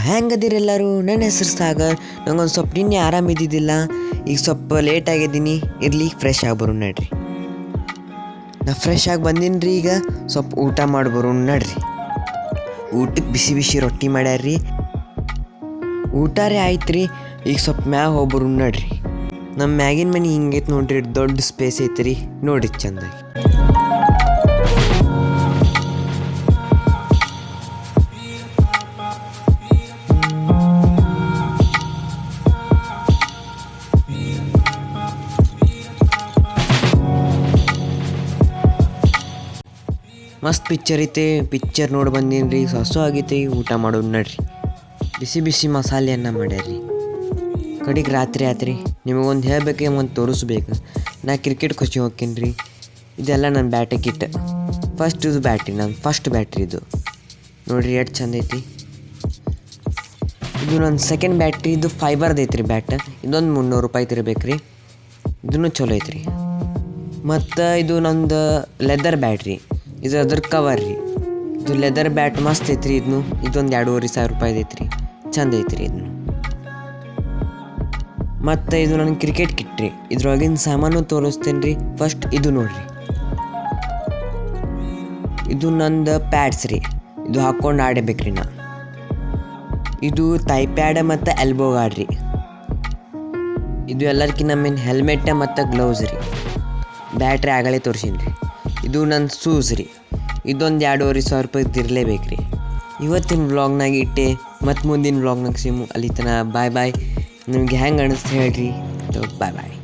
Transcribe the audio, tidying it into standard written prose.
ಹೆಂಗದಿರೆಲ್ಲರೂ, ನನ್ನ ಹೆಸರು ಸಾಗರ್. ನಂಗೊಂದು ಸ್ವಲ್ಪ ನಿನ್ನೆ ಆರಾಮಿದ್ದಿದ್ದಿಲ್ಲ, ಈಗ ಸ್ವಲ್ಪ ಲೇಟ್ ಆಗಿದ್ದೀನಿ. ಇರಲಿ, ಫ್ರೆಶ್ ಆಗಿ ಬರೋಣ ನಡ್ರಿ. ನಾ ಫ್ರೆಶ್ ಆಗಿ ಬಂದೀನಿ ರೀ. ಈಗ ಸ್ವಲ್ಪ ಊಟ ಮಾಡಿ ಬರೋಣ ನಡ್ರಿ. ಊಟಕ್ಕೆ ಬಿಸಿ ಬಿಸಿ ರೊಟ್ಟಿ ಮಾಡ್ಯಾರ್ರಿ. ಊಟ ರೀ ಆಯ್ತು ರೀ. ಈಗ ಸ್ವಲ್ಪ ಮ್ಯಾಗ ಹೋಗಿ ಬರೋಣ ನಡ್ರಿ. ನಮ್ಮ ಮ್ಯಾಗಿನ ಮನೆ ಹಿಂಗೈತೆ ನೋಡ್ರಿ, ದೊಡ್ಡ ಸ್ಪೇಸ್ ಐತೆ ರೀ, ನೋಡ್ರಿ ಚಂದಾಗಿ. ಮಸ್ತ್ ಪಿಕ್ಚರ್ ಐತೆ, ಪಿಕ್ಚರ್ ನೋಡಿ ಬಂದೀನಿ ರೀ. ಹೊಸ ಆಗೈತೆ, ಊಟ ಮಾಡೋದು ನಡ್ರಿ. ಬಿಸಿ ಬಿಸಿ ಮಸಾಲೆ ಅನ್ನ ಮಾಡ್ಯಾರ್ರಿ. ಕಡೆಗೆ ರಾತ್ರಿ ಆತ್ರಿ. ನಿಮಗೊಂದು ಹೇಳ್ಬೇಕು, ಒಂದು ತೋರಿಸ್ಬೇಕು. ನಾ ಕ್ರಿಕೆಟ್ ಕೋಚಿಂಗ್ ಹೋಗ್ತೀನಿ ರೀ. ಇದೆಲ್ಲ ನನ್ನ ಬ್ಯಾಟೆ ಕಿಟ್. ಫಸ್ಟ್ ಇದು ಬ್ಯಾಟ್ರಿ, ನನ್ನ ಫಸ್ಟ್ ಬ್ಯಾಟ್ರಿ ಇದು ನೋಡಿರಿ, ಎಷ್ಟು ಚಂದ ಐತಿ. ಇದು ನನ್ನ ಸೆಕೆಂಡ್ ಬ್ಯಾಟ್ರಿ. ಇದು ಫೈಬರ್ದು ಐತ್ರಿ ಬ್ಯಾಟ್. ಇದೊಂದು 300 ರೂಪಾಯಿ ಇರಬೇಕು ರೀ. ಇದೂ ಚಲೋ ಐತ್ರಿ. ಮತ್ತು ಇದು ನಂದು ಲೆದರ್ ಬ್ಯಾಟ್ರಿ. ಇದು ಅದ್ರ ಕವರ್ ರೀ. ಇದು ಲೆದರ್ ಬ್ಯಾಟ್ ಮಸ್ತ್ ಐತ್ರಿ. ಇದೊಂದು 2500 ರೂಪಾಯಿ ಐತ್ರಿ. ಚಂದ ಐತ್ರಿ ಇದನ್ನು. ಮತ್ತು ಇದು ನನ್ನ ಕ್ರಿಕೆಟ್ ಕಿಟ್ ರೀ. ಇದ್ರೊಳಗಿನ ಸಾಮಾನು ತೋರಿಸ್ತೇನೆ ರೀ. ಫಸ್ಟ್ ಇದು ನೋಡ್ರಿ, ಇದು ನಂದು ಪ್ಯಾಡ್ಸ್ ರೀ. ಇದು ಹಾಕ್ಕೊಂಡು ಆಡಬೇಕ್ರಿ ನಾ. ಇದು ಥೈ ಪ್ಯಾಡ್ ಮತ್ತು ಎಲ್ಬೋ ಗಾರ್ಡ್ ರೀ. ಇದು ಎಲ್ಲರ್ಕಿನ್ನ ಮೇನ್ ಹೆಲ್ಮೆಟ್ ಮತ್ತು ಗ್ಲೌಸ್ ರೀ. ಬ್ಯಾಟ್ರಿ ಆಗಲೇ ತೋರಿಸೀನಿ ರೀ. ಇದು ನನ್ನ ಶೂಸ್ ರೀ. ಇದೊಂದು 2500 ರೂಪಾಯಿದು ಇರಲೇಬೇಕು ರೀ. ಇವತ್ತಿನ ವ್ಲಾಗ್ನಾಗ ಇಟ್ಟೆ, ಮತ್ತು ಮುಂದಿನ ವ್ಲಾಗ್ನಾಗ ಸಿಮು. ಅಲ್ಲಿ ತನಕ ಬಾಯ್ ಬಾಯ್. ನಿಮಗೆ ಹೆಂಗೆ ಅನಿಸ್ತು ಹೇಳ್ರಿ. ಬಾಯ್ ಬಾಯ್.